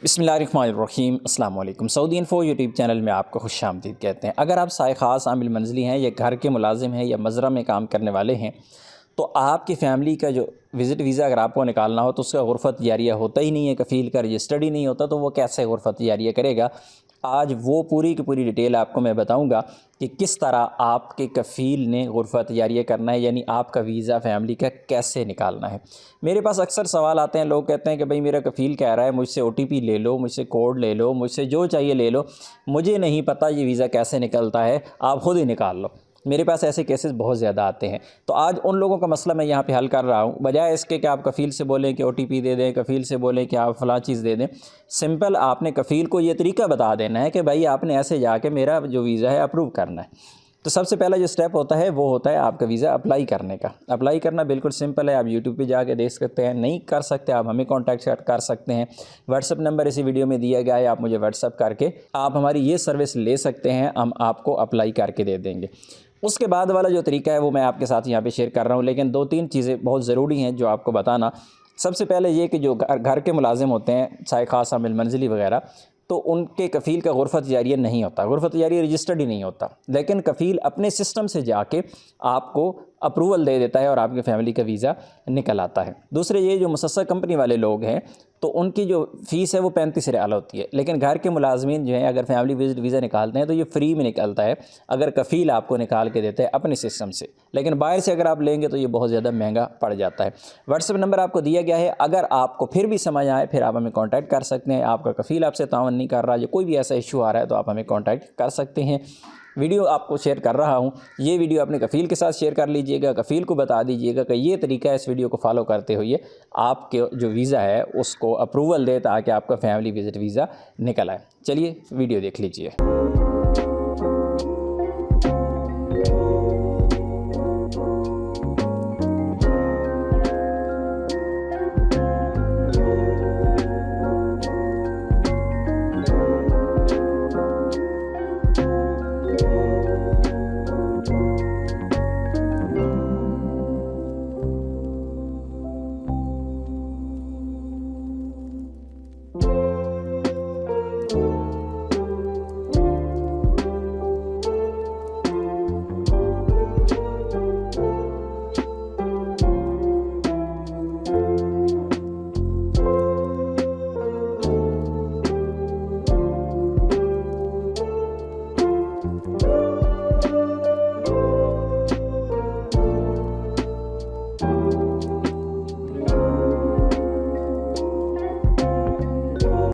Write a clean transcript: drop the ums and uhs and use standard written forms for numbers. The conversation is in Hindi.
बिस्मिल्लाहिर्रहमानिर्रहीम अस्सलाम वालेकुम। सऊदी इन्फो यूट्यूब चैनल में आपको खुशामदीद कहते हैं। अगर आप साय ख़ास आमिल मंजली हैं या घर के मुलाजिम हैं या मज़रा में काम करने वाले हैं तो आपकी फ़ैमिली का जो विज़िट वीज़ा अगर आपको निकालना हो तो उसका गुरफ़त जारिया होता ही नहीं है, कफ़ील का रजिस्टर्ड ही नहीं होता, तो वो कैसे गुरफ़त जारिया करेगा। आज वो पूरी की पूरी डिटेल आपको मैं बताऊंगा कि किस तरह आपके कफ़ील ने गुरफ़त जारिया करना है, यानी आपका वीज़ा फ़ैमिली का कैसे निकालना है। मेरे पास अक्सर सवाल आते हैं, लोग कहते हैं कि भाई मेरा कफ़ील कह रहा है मुझसे OTP ले लो, मुझसे कोड ले लो, मुझसे जो चाहिए ले लो, मुझे नहीं पता ये वीज़ा कैसे निकलता है, आप ख़ुद ही निकाल लो। मेरे पास ऐसे केसेस बहुत ज़्यादा आते हैं। तो आज उन लोगों का मसला मैं यहाँ पे हल कर रहा हूँ, बजाय इसके कि आप कफ़ील से बोलें कि OTP दे दें, कफ़ील से बोलें कि आप फ़लाँ चीज़ दे दें। सिंपल आपने कफ़ील को ये तरीका बता देना है कि भाई आपने ऐसे जाके मेरा जो वीज़ा है अप्रूव करना है। तो सबसे पहला जो स्टेप होता है वो होता है आपका वीज़ा अप्लाई करने का। अप्लाई करना बिल्कुल सिंपल है, आप यूट्यूब पे जाके देख सकते हैं, नहीं कर सकते आप हमें कॉन्टैक्ट कर सकते हैं। व्हाट्सअप नंबर इसी वीडियो में दिया गया है, आप मुझे व्हाट्सअप करके आप हमारी ये सर्विस ले सकते हैं, हम आपको अप्लाई करके दे देंगे। उसके बाद वाला जो तरीका है वो मैं आपके साथ यहाँ पे शेयर कर रहा हूँ, लेकिन 2-3 चीज़ें बहुत ज़रूरी हैं जो आपको बताना। सबसे पहले ये कि जो घर के मुलाजिम होते हैं, चाहे ख़ास आमिल मंजिली वगैरह, तो उनके कफ़ील का गुरफ़त जारिया नहीं होता, गुरफ़त जारिया रजिस्टर्ड ही नहीं होता, लेकिन कफ़ील अपने सिस्टम से जाके आपको अप्रूवल दे देता है और आपकी फ़ैमिली का वीज़ा निकल आता है। दूसरे ये जो मुसस्सा कंपनी वाले लोग हैं तो उनकी जो फ़ीस है वो 35 रियाल होती है, लेकिन घर के मुलाजमीन जो हैं अगर फैमिली विजिट वीज़ा निकालते हैं तो ये फ्री में निकलता है अगर कफ़ील आपको निकाल के देते हैं अपने सिस्टम से। लेकिन बाहर से अगर आप लेंगे तो ये बहुत ज़्यादा महंगा पड़ जाता है। व्हाट्सएप नंबर आपको दिया गया है, अगर आपको फिर भी समझ आए फिर आप हमें कॉन्टैक्ट कर सकते हैं। आपका कफ़ील आपसे तावन नहीं कर रहा या कोई भी ऐसा इशू आ रहा है तो आप हमें कॉन्टैक्ट कर सकते हैं। वीडियो आपको शेयर कर रहा हूँ, ये वीडियो अपने कफ़ील के साथ शेयर कर लीजिएगा, कफ़ील को बता दीजिएगा कि ये तरीका है, इस वीडियो को फॉलो करते हुए आपके जो वीज़ा है उसको अप्रूवल दे ताकि आपका फैमिली विजिट वीज़ा निकल आए। चलिए वीडियो देख लीजिए।